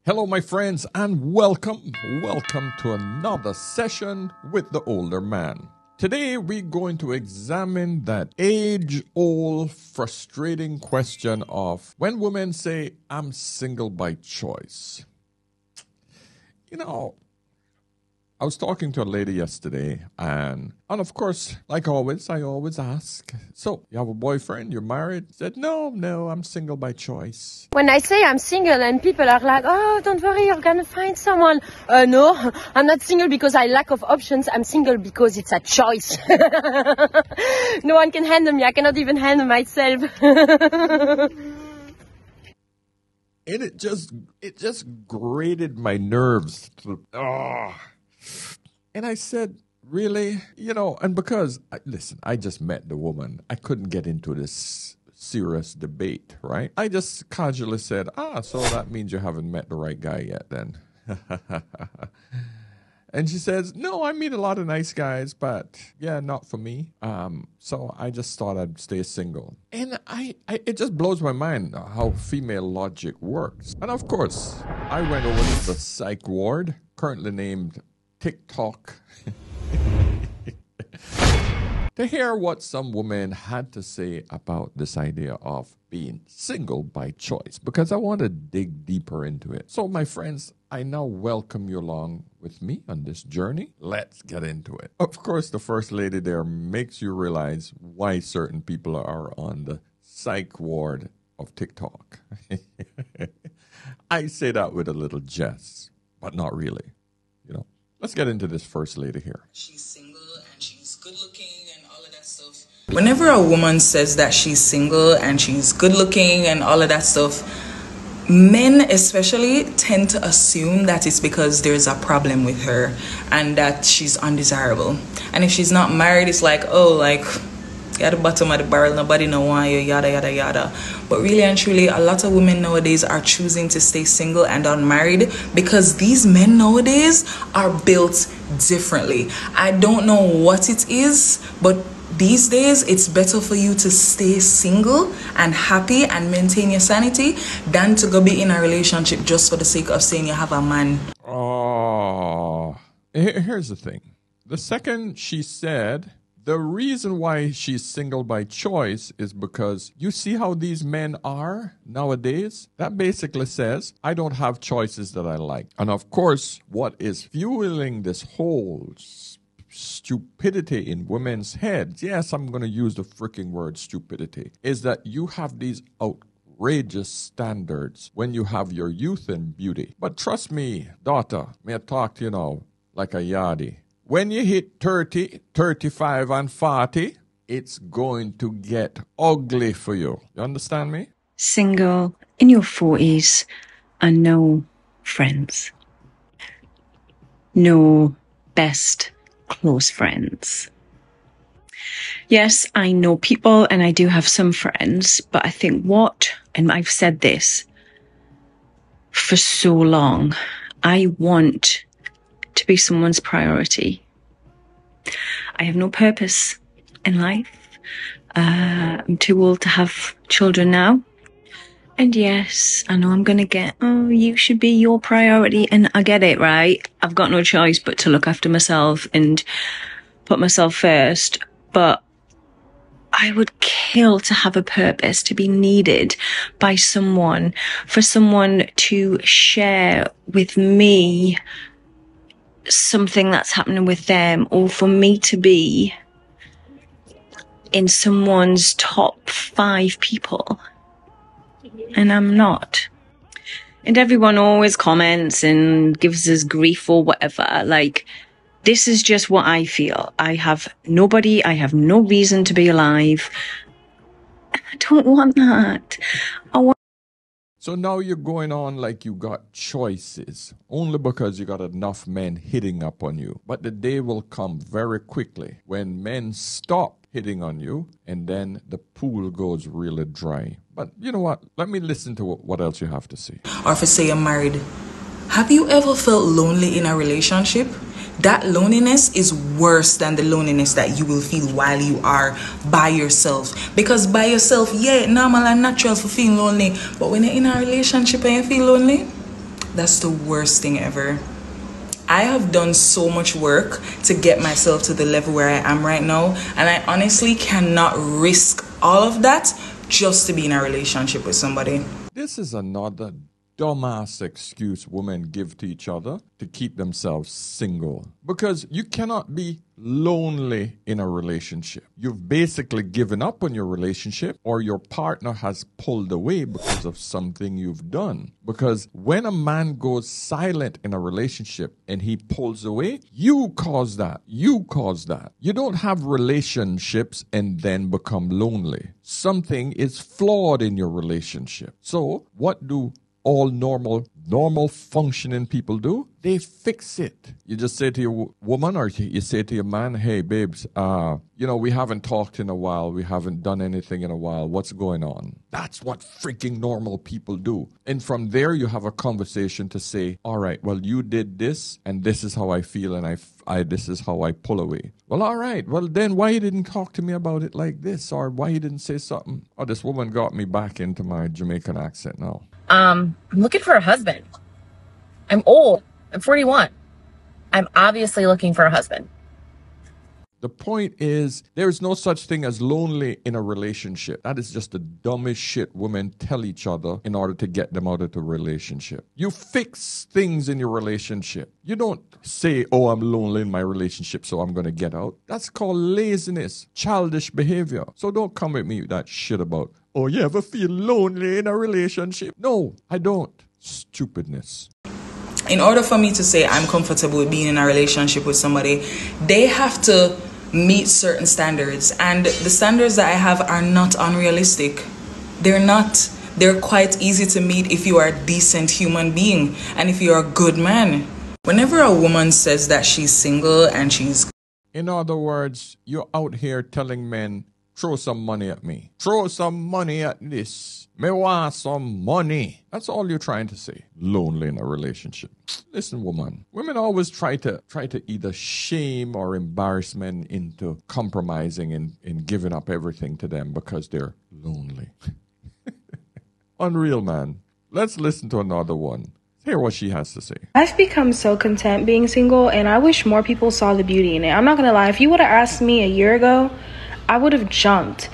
Hello, my friends, and welcome to another session with the older man. Today, we're going to examine that age-old, frustrating question of when women say, I'm single by choice. You know, I was talking to a lady yesterday, and of course, like always, I always ask, so, you have a boyfriend, you're married? She said, no, I'm single by choice. When I say I'm single and people are like, oh, don't worry, you're gonna find someone. No, I'm not single because I lack of options. I'm single because it's a choice. No one can handle me. I cannot even handle myself. And it just grated my nerves. And I said, really? And because, listen, I just met the woman. I couldn't get into this serious debate, right? I just casually said, so that means you haven't met the right guy yet then. And she says, no, I meet a lot of nice guys, but yeah, not for me. So I just thought I'd stay single. And it just blows my mind how female logic works. And of course, I went over to the psych ward, currently named TikTok, to hear what some women had to say about this idea of being single by choice, because I want to dig deeper into it. So, my friends, I now welcome you along with me on this journey. Let's get into it. Of course, the first lady there makes you realize why certain people are on the psych ward of TikTok. I say that with a little jest, but not really. Let's get into this first lady here. She's single and she's good looking and all of that stuff. Whenever a woman says that she's single and she's good looking and all of that stuff, men especially tend to assume that it's because there's a problem with her and that she's undesirable. And if she's not married, it's like, you're at the bottom of the barrel, nobody know why you, yada, yada, yada. But really and truly, a lot of women nowadays are choosing to stay single and unmarried because these men nowadays are built differently. I don't know what it is, but these days, it's better for you to stay single and happy and maintain your sanity than to go be in a relationship just for the sake of saying you have a man. Oh, here's the thing. The second she said, the reason why she's single by choice is because you see how these men are nowadays? That basically says, I don't have choices that I like. And of course, what is fueling this whole stupidity in women's heads, yes, I'm going to use the freaking word stupidity, is that you have these outrageous standards when you have your youth and beauty. But trust me, daughter, may I talk to you now like a yardie. When you hit 30, 35, and 40, it's going to get ugly for you. You understand me? Single, in your 40s, and no friends. No best close friends. Yes, I know people and I do have some friends, but I think and I've said this for so long, I want to be someone's priority. I have no purpose in life. I'm too old to have children now. And yes, I know I'm going to get, you should be your priority. And I get it, right? I've got no choice but to look after myself and put myself first. But I would kill to have a purpose, to be needed by someone, for someone to share with me something that's happening with them, or for me to be in someone's top 5 people. And I'm not. And everyone always comments and gives us grief or whatever. Like, this is just what I feel. I have nobody. I have no reason to be alive. I don't want that. So now you're going on like you got choices, only because you got enough men hitting up on you. But the day will come very quickly when men stop hitting on you, and then the pool goes really dry. But you know what? Let me listen to what else you have to say. Or if say you're married, have you ever felt lonely in a relationship? That loneliness is worse than the loneliness that you will feel while you are by yourself. Because by yourself, yeah, normal and natural for feeling lonely. But when you're in a relationship and you feel lonely, That's the worst thing ever. I have done so much work to get myself to the level where I am right now, and I honestly cannot risk all of that just to be in a relationship with somebody. This is another dumbass excuse women give to each other to keep themselves single. Because you cannot be lonely in a relationship. You've basically given up on your relationship, or your partner has pulled away because of something you've done. Because when a man goes silent in a relationship and he pulls away, you cause that. You cause that. You don't have relationships and then become lonely. Something is flawed in your relationship. So what do all normal functioning people do? They fix it. You just say to your woman, or you say to your man, hey, babes, we haven't talked in a while. We haven't done anything in a while. What's going on? That's what freaking normal people do. And from there, you have a conversation to say, all right, well, you did this, and this is how I feel, and this is how I pull away. Well, all right. Well, then why you didn't talk to me about it like this? Or why you didn't say something? Oh, this woman got me back into my Jamaican accent now. I'm looking for a husband. I'm old. I'm 41. I'm obviously looking for a husband. The point is, there is no such thing as lonely in a relationship. That is just the dumbest shit women tell each other in order to get them out of the relationship. You fix things in your relationship. You don't say, oh, I'm lonely in my relationship, so I'm going to get out. That's called laziness, childish behavior. So don't come at me with that shit about, oh, you ever feel lonely in a relationship? No, I don't. Stupidness. In order for me to say I'm comfortable with being in a relationship with somebody, they have to meet certain standards. And the standards that I have are not unrealistic. They're not. They're quite easy to meet if you are a decent human being and if you're a good man. Whenever a woman says that she's single and she's... In other words, you're out here telling men, throw some money at me. Throw some money at this. Me want some money. That's all you're trying to say. Lonely in a relationship. Listen, woman. Women always try to either shame or embarrass men into compromising and giving up everything to them because they're lonely. Unreal, man. Let's listen to another one. Hear what she has to say. I've become so content being single, and I wish more people saw the beauty in it. I'm not gonna lie. If you would have asked me a year ago, I would have jumped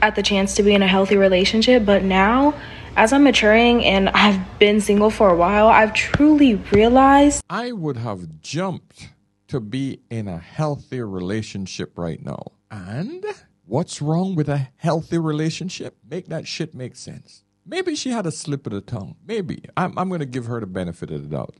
at the chance to be in a healthy relationship. But now, as I'm maturing and I've been single for a while, I've truly realized I would have jumped to be in a healthy relationship right now. And what's wrong with a healthy relationship? Make that shit make sense. Maybe she had a slip of the tongue. Maybe. I'm going to give her the benefit of the doubt.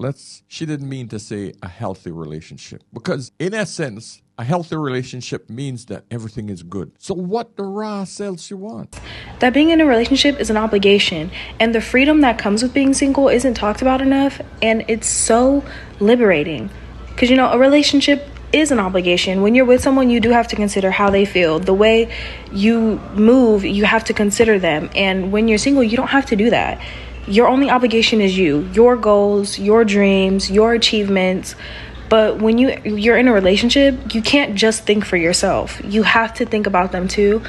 She didn't mean to say a healthy relationship. Because in essence, a healthy relationship means that everything is good. So what the Ross else you want? that being in a relationship is an obligation, and the freedom that comes with being single isn't talked about enough, and it's so liberating. Because, a relationship is an obligation. When you're with someone, you do have to consider how they feel. The way you move, you have to consider them. And when you're single, you don't have to do that. Your only obligation is you, your goals, your dreams, your achievements. But when you're in a relationship, you can't just think for yourself. You have to think about them too.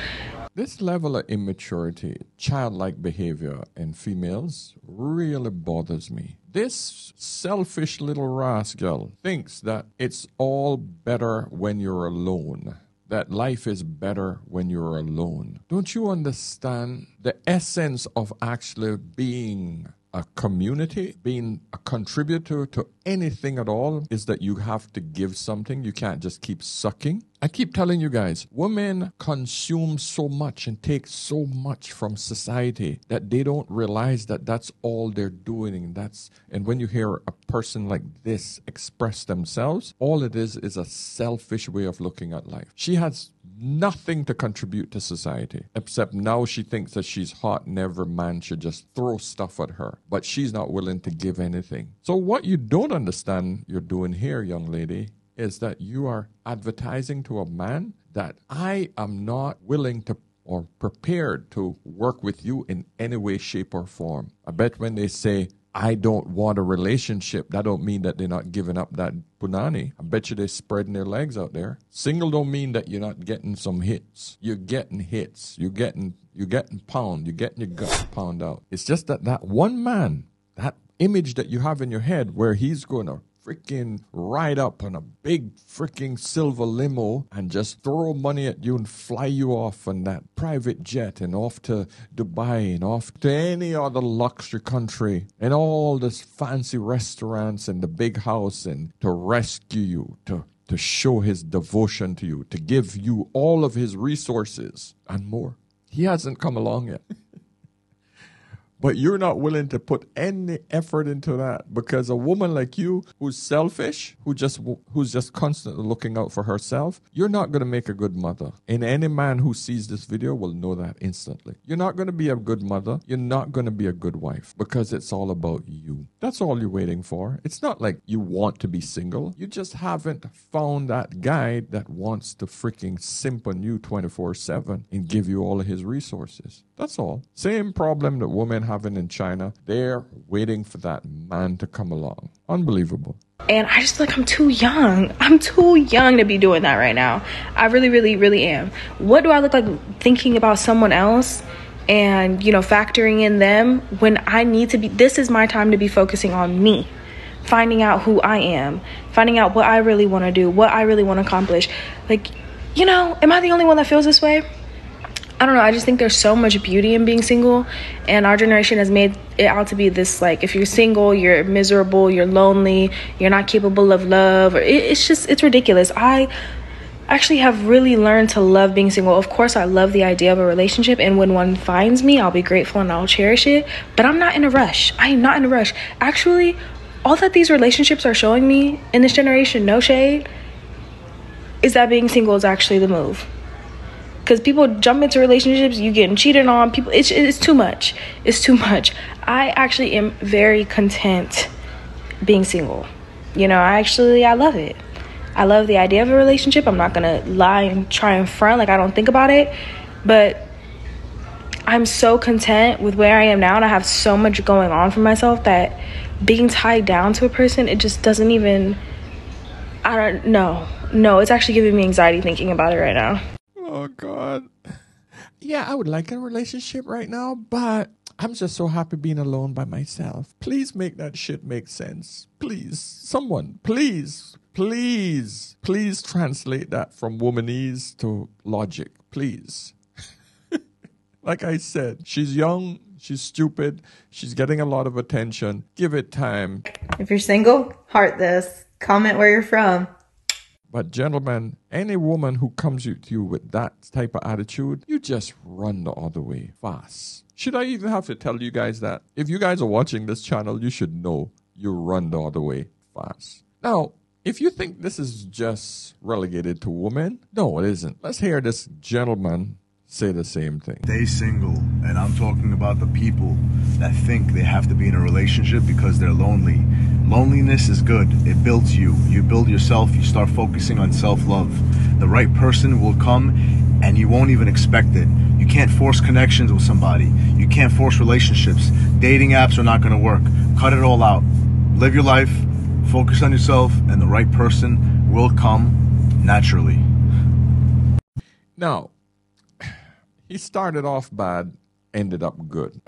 This level of immaturity, childlike behavior in females really bothers me. This selfish little rascal thinks that it's all better when you're alone, that life is better when you're alone. Don't you understand the essence of actually being a community, being a contributor to anything at all, is that you have to give something. You can't just keep sucking. I keep telling you guys, women consume so much and take so much from society that they don't realize that that's all they're doing. And when you hear a person like this express themselves, all it is a selfish way of looking at life. She has nothing to contribute to society, except now she thinks that she's hot and every man should just throw stuff at her, but she's not willing to give anything. So what you don't understand you're doing here, young lady, is that you are advertising to a man that I am not willing to or prepared to work with you in any way, shape, or form. I bet when they say, I don't want a relationship, that don't mean that they're not giving up that punani. I bet you they're spreading their legs out there. Single don't mean that you're not getting some hits. You're getting hits. You're getting pound. You're getting your gut pound out. It's just that one man, that image that you have in your head where he's going to freaking ride up on a big freaking silver limo and just throw money at you and fly you off on that private jet and off to Dubai and off to any other luxury country and all this fancy restaurants and the big house and to rescue you, to show his devotion to you, to give you all of his resources and more. He hasn't come along yet. But you're not willing to put any effort into that because a woman like you who's selfish, who's just constantly looking out for herself, you're not going to make a good mother. And any man who sees this video will know that instantly. You're not going to be a good mother. You're not going to be a good wife because it's all about you. That's all you're waiting for. It's not like you want to be single. You just haven't found that guy that wants to freaking simp on you 24/7 and give you all of his resources. That's all. Same problem that women having in China. They're waiting for that man to come along. Unbelievable. And I just feel like I'm too young. I'm too young to be doing that right now. I really, really, really am. What do I look like thinking about someone else and, factoring in them when I need to be, this is my time to be focusing on me, finding out who I am, finding out what I really want to do, what I really want to accomplish. Like, am I the only one that feels this way? I don't know. I just think there's so much beauty in being single, and our generation has made it out to be this, like, if you're single, you're miserable, you're lonely, you're not capable of love. It's ridiculous. I actually have really learned to love being single. Of course, I love the idea of a relationship, and when one finds me, I'll be grateful and I'll cherish it, but I'm not in a rush. I am not in a rush. Actually, all that these relationships are showing me in this generation, no shade, is that being single is actually the move. Because people jump into relationships, you getting cheated on, people, it's too much. It's too much. I actually am very content being single. I love it. I love the idea of a relationship. I'm not going to lie and try and front like I don't think about it. But I'm so content with where I am now, and I have so much going on for myself that being tied down to a person, it just doesn't even, I don't know. No, it's actually giving me anxiety thinking about it right now. Oh, God. Yeah, I would like a relationship right now, but I'm just so happy being alone by myself. Please make that shit make sense. Please. Someone, please translate that from womanese to logic. Please. Like I said, she's young, she's stupid, she's getting a lot of attention. Give it time. If you're single, heart this. Comment where you're from. But gentlemen, any woman who comes to you with that type of attitude, you just run the other way fast. Should I even have to tell you guys that? If you guys are watching this channel, you should know you run the other way fast. Now, if you think this is just relegated to women, no, it isn't. Let's hear this gentleman say the same thing. Stay single, and I'm talking about the people that think they have to be in a relationship because they're lonely. Loneliness is good. It builds you. You build yourself. You start focusing on self-love. The right person will come and you won't even expect it. You can't force connections with somebody. You can't force relationships. Dating apps are not going to work. Cut it all out. Live your life. Focus on yourself, and the right person will come naturally. Now, he started off bad, ended up good.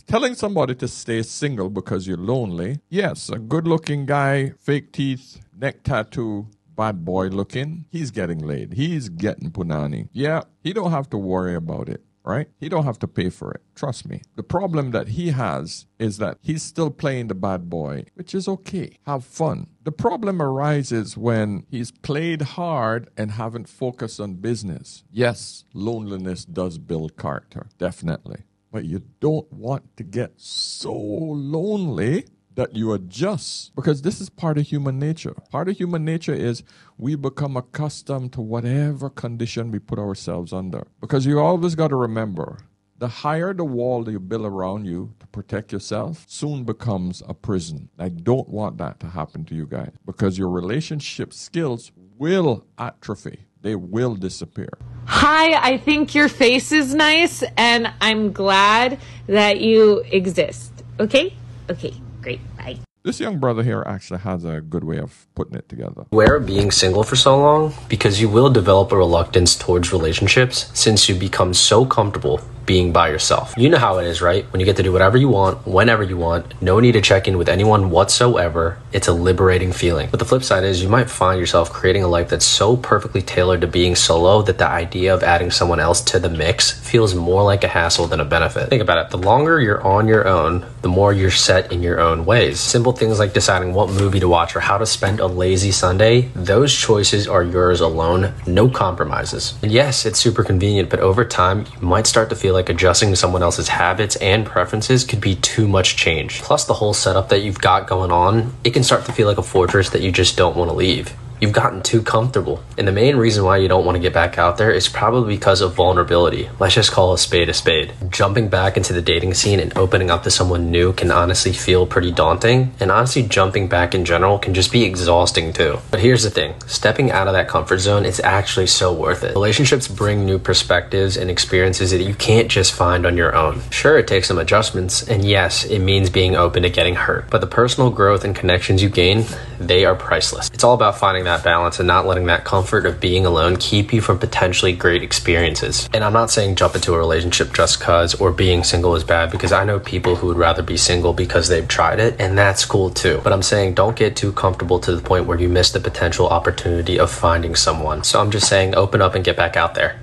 Telling somebody to stay single because you're lonely. Yes, a good-looking guy, fake teeth, neck tattoo, bad boy looking. He's getting laid. He's getting punani. Yeah, he don't have to worry about it, right? He don't have to pay for it. Trust me. The problem that he has is that he's still playing the bad boy, which is okay. Have fun. The problem arises when he's played hard and haven't focused on business. Yes, loneliness does build character, definitely. But you don't want to get so lonely that you adjust, because this is part of human nature. Part of human nature is we become accustomed to whatever condition we put ourselves under. Because you always got to remember, the higher the wall that you build around you to protect yourself soon becomes a prison. I don't want that to happen to you guys, because your relationship skills will atrophy. They will disappear. Hi, I think your face is nice, and I'm glad that you exist. Okay? Okay, great. Bye. This young brother here actually has a good way of putting it together. Beware of being single for so long, because you will develop a reluctance towards relationships since you become so comfortable being by yourself. You know how it is, right? When you get to do whatever you want, whenever you want, no need to check in with anyone whatsoever. It's a liberating feeling. But the flip side is you might find yourself creating a life that's so perfectly tailored to being solo that the idea of adding someone else to the mix feels more like a hassle than a benefit. Think about it. The longer you're on your own, the more you're set in your own ways. Simple things like deciding what movie to watch or how to spend a lazy Sunday, those choices are yours alone, no compromises. And yes, it's super convenient, but over time, you might start to feel like adjusting to someone else's habits and preferences could be too much change. Plus the whole setup that you've got going on, it can start to feel like a fortress that you just don't want to leave. You've gotten too comfortable. And the main reason why you don't want to get back out there is probably because of vulnerability. Let's just call a spade a spade. Jumping back into the dating scene and opening up to someone new can honestly feel pretty daunting. And honestly, jumping back in general can just be exhausting too. But here's the thing, stepping out of that comfort zone is actually so worth it. Relationships bring new perspectives and experiences that you can't just find on your own. Sure, it takes some adjustments, and yes, it means being open to getting hurt. But the personal growth and connections you gain, they are priceless. It's all about finding that balance and not letting that comfort of being alone keep you from potentially great experiences. And I'm not saying jump into a relationship just cause or being single is bad, because I know people who would rather be single because they've tried it, and that's cool too. But I'm saying don't get too comfortable to the point where you miss the potential opportunity of finding someone. So I'm just saying open up and get back out there.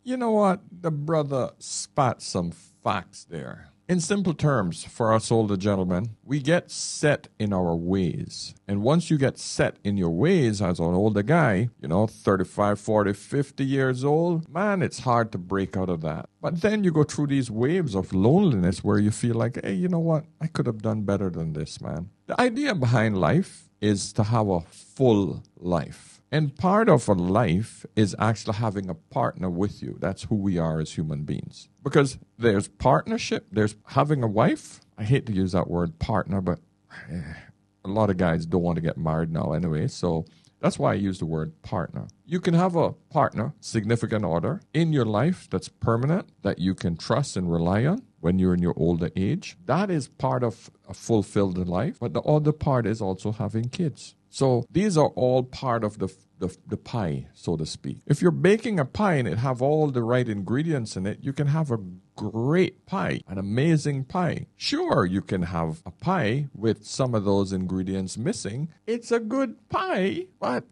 You know what? The brother spat some facts there. In simple terms, for us older gentlemen, we get set in our ways. And once you get set in your ways as an older guy, 35, 40, 50 years old, man, it's hard to break out of that. But then you go through these waves of loneliness where you feel like, hey, you know what? I could have done better than this, man. The idea behind life is to have a full life. And part of a life is actually having a partner with you. That's who we are as human beings. Because there's partnership, there's having a wife. I hate to use that word partner, but a lot of guys don't want to get married now anyway. So that's why I use the word partner. You can have a partner, significant other, in your life that's permanent, that you can trust and rely on when you're in your older age. That is part of a fulfilled life. But the other part is also having kids. So these are all part of the pie, so to speak. If you're baking a pie and it have all the right ingredients in it, you can have a great pie, an amazing pie. Sure, you can have a pie with some of those ingredients missing. It's a good pie, but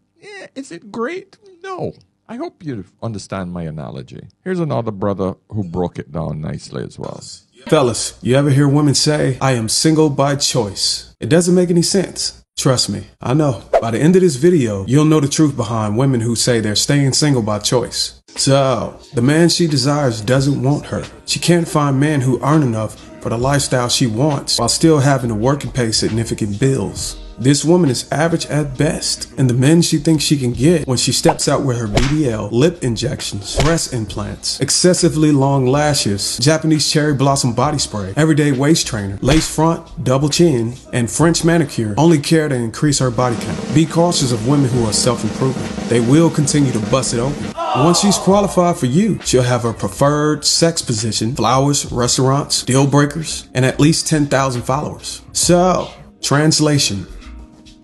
is it great? No. I hope you understand my analogy. Here's another brother who broke it down nicely as well. Fellas, you ever hear women say, I am single by choice? It doesn't make any sense. Trust me, I know. By the end of this video, you'll know the truth behind women who say they're staying single by choice. So, the man she desires doesn't want her. She can't find men who earn enough for the lifestyle she wants while still having to work and pay significant bills. This woman is average at best, and the men she thinks she can get when she steps out with her BBL, lip injections, breast implants, excessively long lashes, Japanese cherry blossom body spray, everyday waist trainer, lace front, double chin, and French manicure only care to increase her body count. Be cautious of women who are self-improving. They will continue to bust it open. Once she's qualified for you, she'll have her preferred sex position, flowers, restaurants, deal breakers, and at least 10,000 followers. So, translation.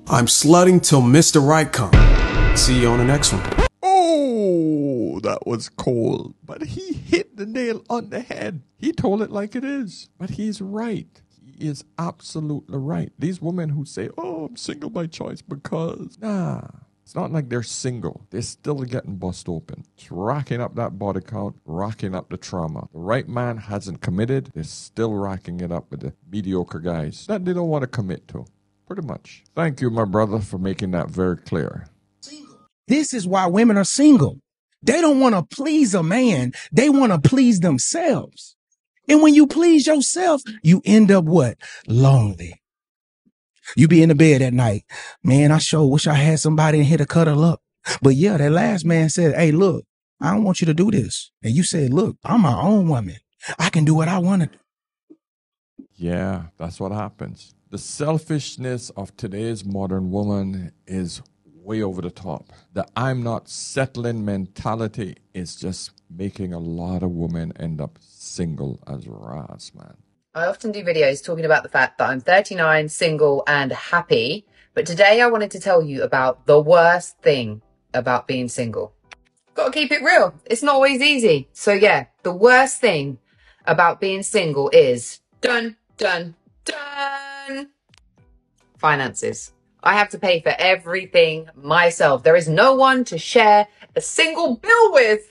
I'm slutting till Mr. Right comes. See you on the next one. Oh, that was cold. But he hit the nail on the head. He told it like it is. But he's right. He is absolutely right. These women who say, oh, I'm single by choice because... Nah, it's not like they're single. They're still getting bust open. It's racking up that body count, racking up the trauma. The right man hasn't committed. They're still racking it up with the mediocre guys that they don't want to commit to. Pretty much. Thank you, my brother, for making that very clear. This is why women are single. They don't want to please a man. They want to please themselves. And when you please yourself, you end up what? Lonely. You be in the bed at night. Man, I sure wish I had somebody in here to cuddle up. But yeah, that last man said, hey, look, I don't want you to do this. And you said, look, I'm my own woman. I can do what I want to do. Yeah, that's what happens. The selfishness of today's modern woman is way over the top. The I'm not settling mentality is just making a lot of women end up single as rats, man. I often do videos talking about the fact that I'm 39, single and happy. But today I wanted to tell you about the worst thing about being single. Gotta keep it real. It's not always easy. So yeah, the worst thing about being single is dun, dun, dun. Finances. I have to pay for everything myself. There is no one to share a single bill with.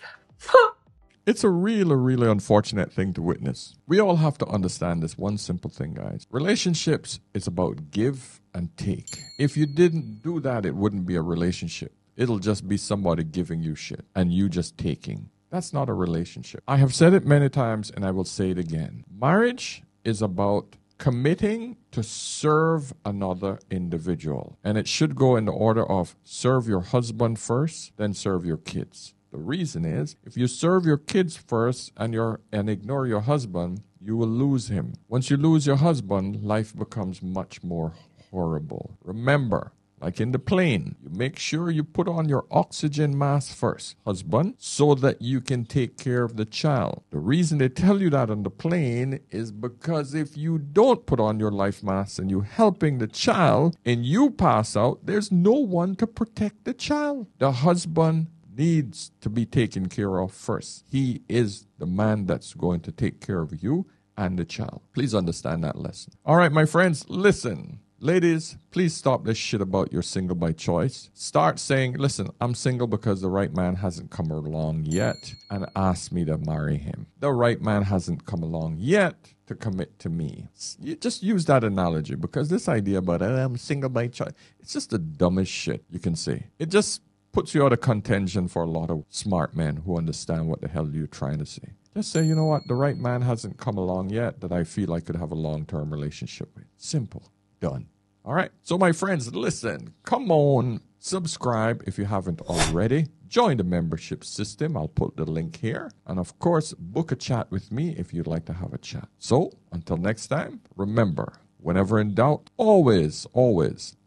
It's a really unfortunate thing to witness. We all have to understand this one simple thing, guys. Relationships is about give and take. If you didn't do that, it wouldn't be a relationship. It'll just be somebody giving you shit and you just taking. That's not a relationship. I have said it many times and I will say it again. Marriage is about committing to serve another individual. And it should go in the order of serve your husband first, then serve your kids. The reason is, if you serve your kids first and ignore your husband, you will lose him. Once you lose your husband, life becomes much more horrible. Remember, like in the plane, you make sure you put on your oxygen mask first, husband, so that you can take care of the child. The reason they tell you that on the plane is because if you don't put on your life mask and you're helping the child and you pass out, there's no one to protect the child. The husband needs to be taken care of first. He is the man that's going to take care of you and the child. Please understand that lesson. All right, my friends, listen. Ladies, please stop this shit about you're single by choice. Start saying, listen, I'm single because the right man hasn't come along yet and asked me to marry him. The right man hasn't come along yet to commit to me. You just use that analogy because this idea about I'm single by choice, it's just the dumbest shit you can say. It just puts you out of contention for a lot of smart men who understand what the hell you're trying to say. Just say, you know what, the right man hasn't come along yet that I feel I could have a long-term relationship with. Simple. Done. All right. So my friends, listen, come on, subscribe if you haven't already. Join the membership system. I'll put the link here. And of course, book a chat with me if you'd like to have a chat. So until next time, remember, whenever in doubt, always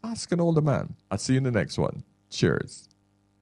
ask an older man. I'll see you in the next one. Cheers.